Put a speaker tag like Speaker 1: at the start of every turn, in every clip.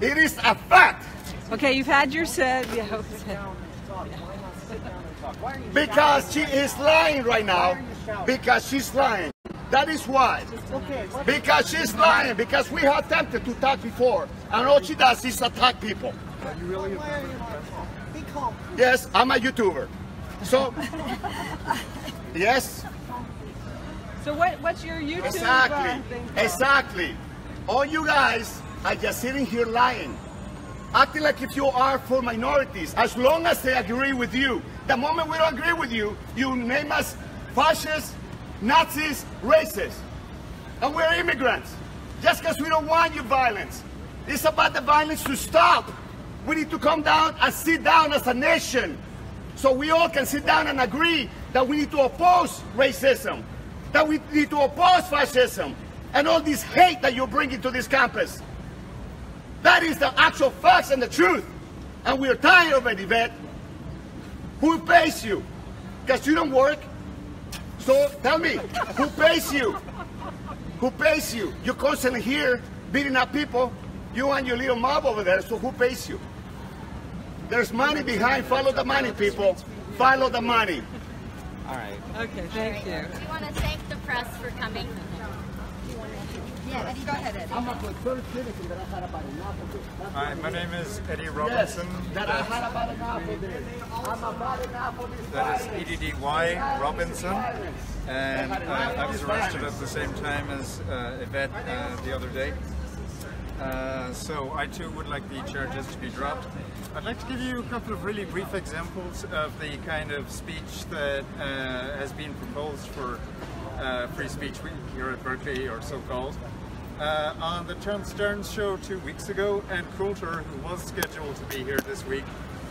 Speaker 1: It is a fact.
Speaker 2: Okay, you've had your say. Yeah.
Speaker 1: Because she is lying right now. Because she's lying. That is why. Because she's lying. Because we have attempted to talk before. And all she does is attack people.
Speaker 3: Are you really
Speaker 1: Yes, I'm a YouTuber. So, yes.
Speaker 2: So what's your YouTube
Speaker 1: Exactly.
Speaker 2: thing?
Speaker 1: Exactly. All you guys are just sitting here lying. Acting like if you are for minorities, as long as they agree with you. The moment we don't agree with you, you name us fascists, Nazis, racists. And we're immigrants. Just because we don't want your violence. It's about the violence to stop. We need to come down and sit down as a nation. So we all can sit down and agree that we need to oppose racism. That we need to oppose fascism. And all this hate that you're bringing to this campus. That is the actual facts and the truth. And we're tired of it, Yvette. Who pays you? Because you don't work. So tell me, who pays you? Who pays you? You're constantly here beating up people. You and your little mob over there, so who pays you? There's money behind. Follow the money, people. Follow the money.
Speaker 4: All right.
Speaker 2: Okay, thank you.
Speaker 5: Do you want to thank the press for coming? Yes, go ahead, Eddie.
Speaker 1: I'm a concerned citizen that I had about enough of this.
Speaker 4: Hi, my name is Eddie Robinson.
Speaker 1: Yes, that I had about enough of this. I'm about enough of this.
Speaker 4: That is EDDY Robinson. And I was arrested at the same time as Yvette the other day. So I too would like the charges to be dropped. I'd like to give you a couple of really brief examples of the kind of speech that has been proposed for Free Speech Week here at Berkeley, or so-called. On the Terence Stearns show 2 weeks ago, Ed Coulter, who was scheduled to be here this week,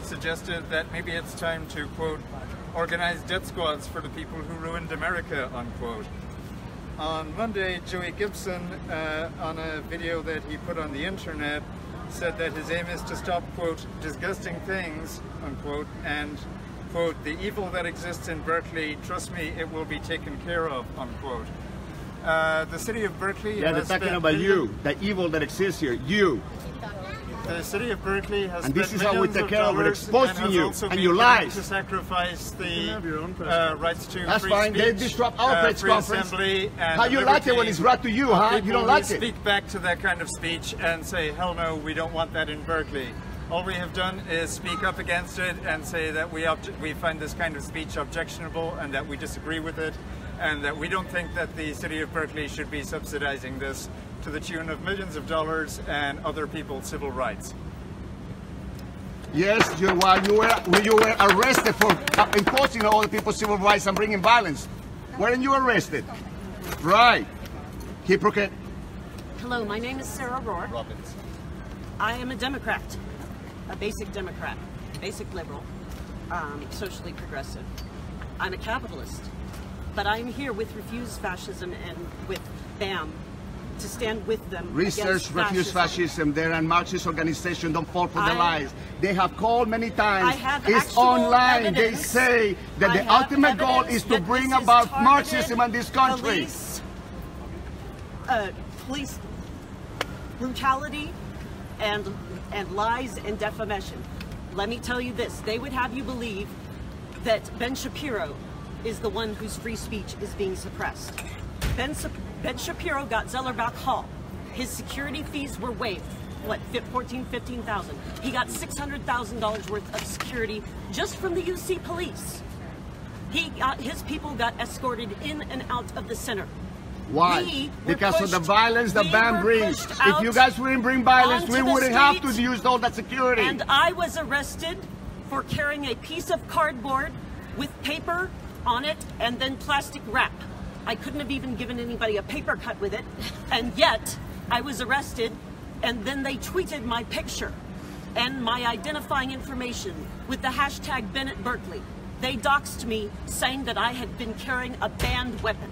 Speaker 4: suggested that maybe it's time to, quote, organize death squads for the people who ruined America, unquote. On Monday, Joey Gibson, on a video that he put on the internet, said that his aim is to stop, quote, disgusting things, unquote, and, quote, the evil that exists in Berkeley, trust me, it will be taken care of, unquote. The city of Berkeley
Speaker 1: Yeah, they're talking about you, the evil that exists here, you.
Speaker 4: The city of Berkeley has
Speaker 1: and this is how we
Speaker 4: millions
Speaker 1: take
Speaker 4: of
Speaker 1: care of it,
Speaker 4: dollars
Speaker 1: exposing you
Speaker 4: also
Speaker 1: and your
Speaker 4: been willing
Speaker 1: lies.
Speaker 4: to sacrifice the rights to
Speaker 1: That's
Speaker 4: free
Speaker 1: fine.
Speaker 4: speech,
Speaker 1: They disrupt our press
Speaker 4: free
Speaker 1: conference.
Speaker 4: assembly, and
Speaker 1: How you like it when it's brought to you, huh? You don't like it.
Speaker 4: Speak back to that kind of speech and say, hell no, we don't want that in Berkeley. All we have done is speak up against it and say that we find this kind of speech objectionable and that we disagree with it, and that we don't think that the city of Berkeley should be subsidizing this to the tune of millions of dollars and other people's civil rights.
Speaker 1: Yes, while you were arrested for imposing on other people's civil rights and bringing violence. Weren't you arrested? Right. Hypocrite.
Speaker 6: Hello, my name is Sarah Rohr.
Speaker 4: Robbins.
Speaker 6: I am a Democrat, a basic Democrat, basic liberal, socially progressive. I'm a capitalist, but I'm here with Refuse Fascism and with BAM to stand with them.
Speaker 1: Research Refuse Fascism. They're a Marxist organization. Don't fall for the lies. They have called many times. It's online. They say that the ultimate goal is to bring about Marxism in this country.
Speaker 6: Police brutality and lies and defamation. Let me tell you this. They would have you believe that Ben Shapiro is the one whose free speech is being suppressed. Ben Shapiro got Zellerbach Hall. His security fees were waived. What, $15,000? He got $600,000 worth of security just from the UC police. His people got escorted in and out of the center.
Speaker 1: Why? Because of the violence the BAM brings. If you guys wouldn't bring violence, we wouldn't have to use all that security.
Speaker 6: And I was arrested for carrying a piece of cardboard with paper on it and then plastic wrap. I couldn't have even given anybody a paper cut with it, and yet I was arrested, and then they tweeted my picture and my identifying information with the hashtag Bennett Berkeley. They doxed me, saying that I had been carrying a banned weapon.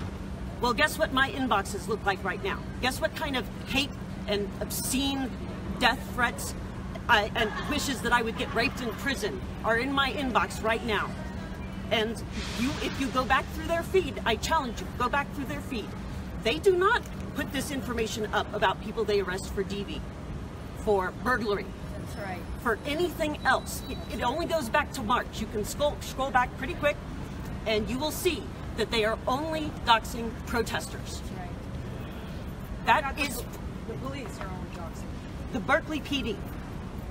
Speaker 6: Well, guess what my inboxes look like right now? Guess what kind of hate and obscene death threats and wishes that I would get raped in prison are in my inbox right now. And if you go back through their feed, I challenge you, go back through their feed. They do not put this information up about people they arrest for DV, for burglary.
Speaker 5: That's right.
Speaker 6: For anything else, it only goes back to March. You can scroll back pretty quick, and you will see that they are only doxing protesters.
Speaker 5: That's right.
Speaker 6: That is
Speaker 2: The police are only doxing.
Speaker 6: the Berkeley PD.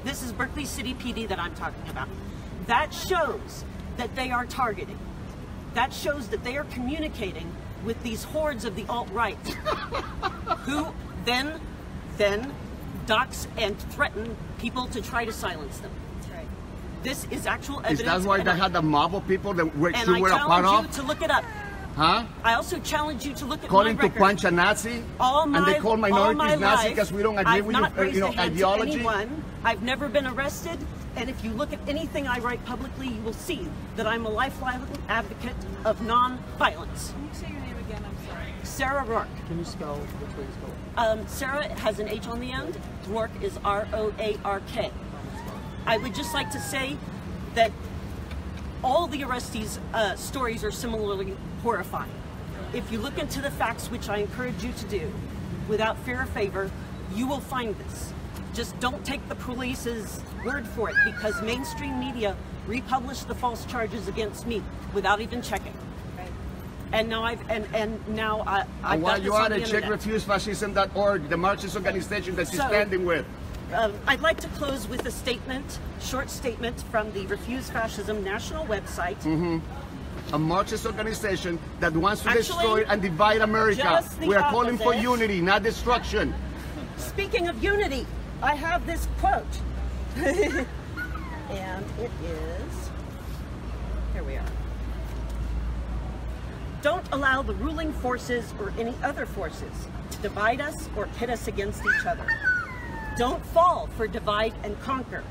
Speaker 6: This is Berkeley City PD that I'm talking about. That shows that they are targeting. That shows that they are communicating with these hordes of the alt-right who then dox and threaten people to try to silence them.
Speaker 5: That's right.
Speaker 6: This is actual evidence.
Speaker 1: Is that why they had the mob of people that you were a part
Speaker 6: challenge you
Speaker 1: of?
Speaker 6: to look it up.
Speaker 1: Huh?
Speaker 6: I also challenge you to look at
Speaker 1: Calling
Speaker 6: my
Speaker 1: to
Speaker 6: record.
Speaker 1: punch a Nazi? And they call minorities Nazi because we don't agree with your ideology?
Speaker 6: Anyone. I've never been arrested, and if you look at anything I write publicly, you will see that I'm a lifelong advocate of non-violence.
Speaker 2: Can you say your name again? I'm sorry.
Speaker 6: Sarah Rourke.
Speaker 3: Can you spell which way you spell it?
Speaker 6: Sarah has an H on the end. Rourke is R-O-A-R-K. I would just like to say that all the arrestees' stories are similarly horrifying. If you look into the facts, which I encourage you to do, without fear or favor, you will find this. Just don't take the police's word for it, because mainstream media republished the false charges against me without even checking.
Speaker 5: Right.
Speaker 6: And now I've
Speaker 1: And while
Speaker 6: got
Speaker 1: you
Speaker 6: this
Speaker 1: are
Speaker 6: on the
Speaker 1: at check
Speaker 6: internet.
Speaker 1: refusefascism.org, the Marxist organization that you're
Speaker 6: So-
Speaker 1: standing with.
Speaker 6: I'd like to close with a statement, short statement from the Refuse Fascism national website.
Speaker 1: A Marxist organization that wants to
Speaker 6: Actually,
Speaker 1: destroy and divide America.
Speaker 6: just the
Speaker 1: We are calling for
Speaker 6: opposite.
Speaker 1: unity, not destruction.
Speaker 6: Speaking of unity, I have this quote. And it is, here we are. Don't allow the ruling forces or any other forces to divide us or pit us against each other. Don't fall for divide and conquer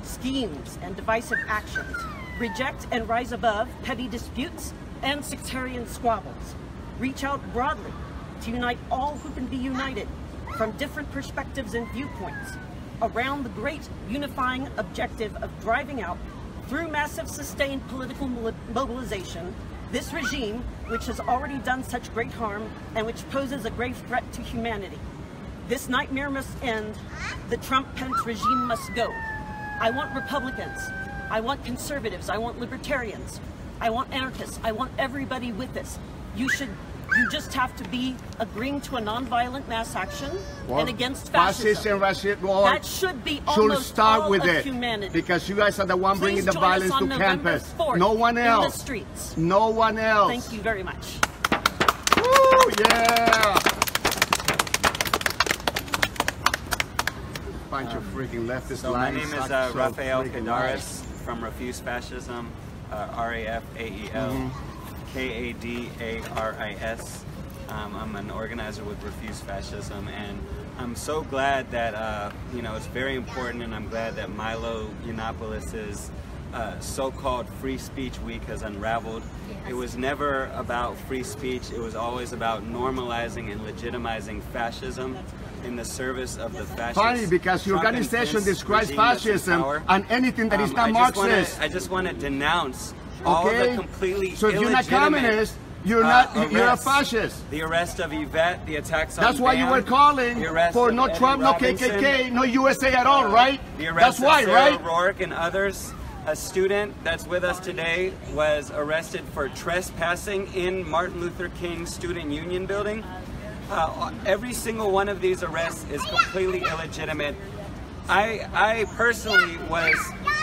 Speaker 6: schemes and divisive actions. Reject and rise above petty disputes and sectarian squabbles. Reach out broadly to unite all who can be united from different perspectives and viewpoints around the great unifying objective of driving out, through massive sustained political mobilization, this regime which has already done such great harm and which poses a grave threat to humanity. This nightmare must end. The Trump-Pence regime must go. I want Republicans. I want conservatives. I want libertarians. I want anarchists. I want everybody with us. You just have to be agreeing to a nonviolent mass action and against fascism. That should be almost
Speaker 1: start
Speaker 6: all
Speaker 1: with
Speaker 6: of
Speaker 1: it,
Speaker 6: humanity.
Speaker 1: because you guys are the one bringing
Speaker 6: Please
Speaker 1: the
Speaker 6: join us
Speaker 1: violence
Speaker 6: on
Speaker 1: to
Speaker 6: November
Speaker 1: campus.
Speaker 6: 4th
Speaker 1: No one else.
Speaker 6: in the streets.
Speaker 1: No one else.
Speaker 6: Thank you very much.
Speaker 1: Woo, yeah. Bunch of freaking leftist
Speaker 7: So my
Speaker 1: lines.
Speaker 7: name is
Speaker 1: So
Speaker 7: Rafael
Speaker 1: freaking
Speaker 7: Cadares from Refuse Fascism, R-A-F-A-E-L, K-A-D-A-R-I-S. I'm an organizer with Refuse Fascism, and I'm so glad that, it's very important, and I'm glad that Milo Yiannopoulos' so-called free speech week has unraveled.
Speaker 5: Yes.
Speaker 7: It was never about free speech. It was always about normalizing and legitimizing fascism in the service of the fascists.
Speaker 1: Funny, because your
Speaker 7: Trump and
Speaker 1: organization
Speaker 7: Pence
Speaker 1: describes
Speaker 7: regime that's in
Speaker 1: fascism
Speaker 7: power.
Speaker 1: and anything that is not Marxist.
Speaker 7: I just want to denounce all
Speaker 1: Okay?
Speaker 7: the completely
Speaker 1: So if you're not
Speaker 7: illegitimate,
Speaker 1: communist, you're not. You're a
Speaker 7: arrests.
Speaker 1: fascist.
Speaker 7: The arrest of Yvette, the attacks on
Speaker 1: That's why you
Speaker 7: Van,
Speaker 1: were calling
Speaker 7: the arrest
Speaker 1: for
Speaker 7: of
Speaker 1: no
Speaker 7: Eddie
Speaker 1: Trump, no
Speaker 7: Robinson,
Speaker 1: KKK, no USA at all, right?
Speaker 7: The
Speaker 1: That's
Speaker 7: arrest
Speaker 1: why,
Speaker 7: of Sarah
Speaker 1: right?
Speaker 7: Rourke and others. A student that's with us today was arrested for trespassing in Martin Luther King Student Union building. Every single one of these arrests is completely illegitimate. I personally was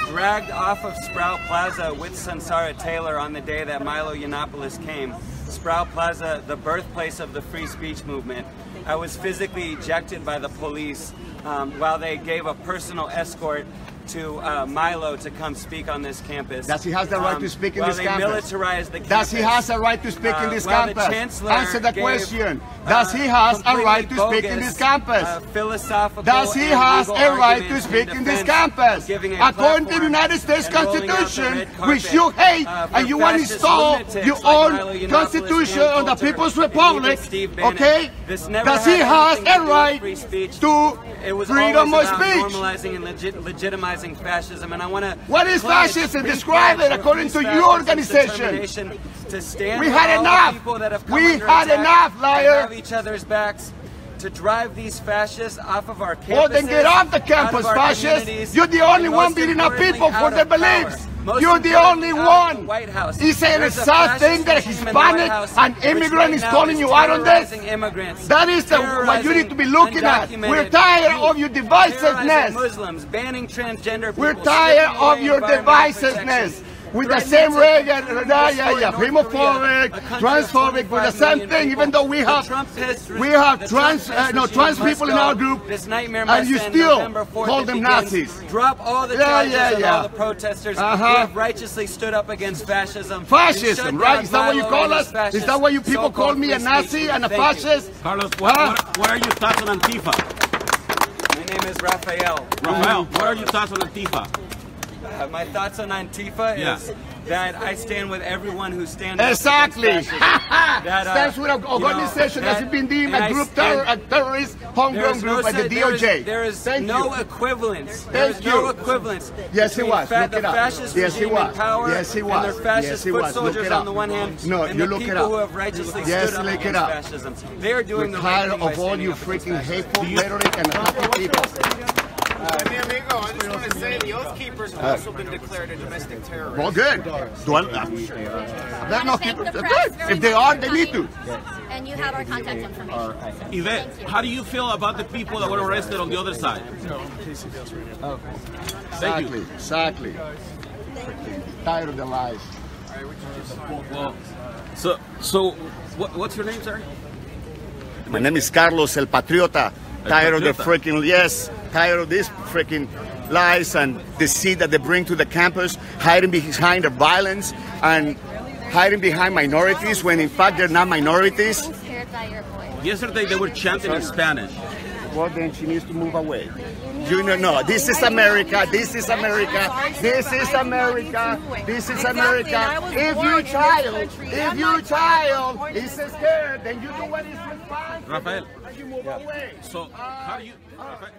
Speaker 7: dragged off of Sprout Plaza with Sansara Taylor on the day that Milo Yiannopoulos came. Sprout Plaza, the birthplace of the free speech movement. I was physically ejected by the police while they gave a personal escort to Milo to come speak on this campus.
Speaker 1: Does he has the right to speak in this campus?
Speaker 7: While they militarized the campus.
Speaker 1: Does he has a right to speak in this
Speaker 7: while the
Speaker 1: campus?
Speaker 7: chancellor
Speaker 1: Answer the
Speaker 7: gave,
Speaker 1: question. Does he has a right to speak in this campus?
Speaker 7: Philosophical
Speaker 1: Does he
Speaker 7: and
Speaker 1: has
Speaker 7: legal
Speaker 1: a right to
Speaker 7: arguments
Speaker 1: speak in this
Speaker 7: defense
Speaker 1: campus?
Speaker 7: of giving a
Speaker 1: According to the
Speaker 7: platform
Speaker 1: United States
Speaker 7: and rolling out the
Speaker 1: Constitution,
Speaker 7: red
Speaker 1: which
Speaker 7: carpet,
Speaker 1: you hate,
Speaker 7: for
Speaker 1: and you want to
Speaker 7: fascist
Speaker 1: install
Speaker 7: lunatics
Speaker 1: your
Speaker 7: like
Speaker 1: own
Speaker 7: Milo Yiannopoulos,
Speaker 1: Constitution
Speaker 7: Ann
Speaker 1: on the
Speaker 7: Coulter,
Speaker 1: People's
Speaker 7: and even
Speaker 1: Republic,
Speaker 7: Steve Bannon.
Speaker 1: okay?
Speaker 7: This never
Speaker 1: Does he
Speaker 7: had
Speaker 1: has
Speaker 7: anything to
Speaker 1: a
Speaker 7: do with
Speaker 1: right
Speaker 7: free speech.
Speaker 1: to
Speaker 7: It was
Speaker 1: freedom of
Speaker 7: always about
Speaker 1: speech?
Speaker 7: normalizing and legitimizing fascism, and I want to.
Speaker 1: What is fascism? Describe it according to your organization.
Speaker 7: To stand
Speaker 1: We
Speaker 7: with
Speaker 1: had
Speaker 7: all the
Speaker 1: enough.
Speaker 7: people that have come
Speaker 1: We
Speaker 7: under
Speaker 1: had
Speaker 7: attack
Speaker 1: enough,
Speaker 7: and
Speaker 1: liar.
Speaker 7: have each other's backs. to drive these fascists off of our campuses.
Speaker 1: Well, then get off the campus, fascists. You're the only one beating up people for their beliefs. You're the only one. He's saying a sad thing that Hispanic and immigrant is calling you out on this. That is what you need to be looking at. We're tired of your divisiveness.
Speaker 7: Muslims, banning transgender people.
Speaker 1: We're tired of your divisiveness. With the same homophobic, transphobic, with the same thing, even though we have trans people in our group, and you still call them Nazis.
Speaker 7: Drop all the charges on all the protesters who have righteously stood up against fascism.
Speaker 1: Fascism, right? Is that what you call us? Is that why you people call me a Nazi and a fascist?
Speaker 8: Carlos, what are your thoughts on Antifa?
Speaker 7: My name is Rafael.
Speaker 8: Rafael, what are your thoughts on Antifa?
Speaker 7: My thoughts on Antifa is that I stand with everyone who stands
Speaker 1: exactly. Stands with an organization that's been deemed a group a terrorist homegrown group by the DOJ.
Speaker 7: There is no equivalence.
Speaker 1: Thank you.
Speaker 7: No equivalence.
Speaker 1: Yes, he was. Look
Speaker 7: the
Speaker 1: it up.
Speaker 7: fascist
Speaker 1: Yes, he
Speaker 7: regime
Speaker 1: was.
Speaker 7: in power
Speaker 1: Yes, he was.
Speaker 7: and their fascist foot soldiers on the one hand, and
Speaker 1: you
Speaker 7: the
Speaker 1: look it
Speaker 7: people
Speaker 1: up.
Speaker 7: who have righteously
Speaker 1: Yes,
Speaker 7: stood up
Speaker 1: look it
Speaker 7: against
Speaker 1: up.
Speaker 7: fascism. They are doing the right
Speaker 1: tired
Speaker 7: thing by
Speaker 1: of all
Speaker 7: standing
Speaker 1: you
Speaker 7: up against
Speaker 1: freaking
Speaker 7: fascism.
Speaker 1: hateful, rhetoric, and happy people.
Speaker 9: I just want to say the Oath Keepers have also been declared a domestic terrorist.
Speaker 1: Well, good. If they are, they need to.
Speaker 5: And you have our contact information.
Speaker 8: Yvette, how do you feel about the people that were arrested on the other side?
Speaker 1: Exactly. Tired of the lies.
Speaker 8: Well, so what's your name, sir?
Speaker 1: My name is Carlos El Patriota. Tired of the freaking, tired of this freaking lies and deceit that they bring to the campus, hiding behind the violence and hiding behind minorities when in fact they're not minorities.
Speaker 8: Yesterday they were chanting in Spanish.
Speaker 1: Well, then she needs to move away. Junior, no, this is America, this is America, this is America, this is America. If your child is scared, then you do what is responsible.
Speaker 8: Rafael,
Speaker 1: and you move away.
Speaker 8: so how do you... Rafael,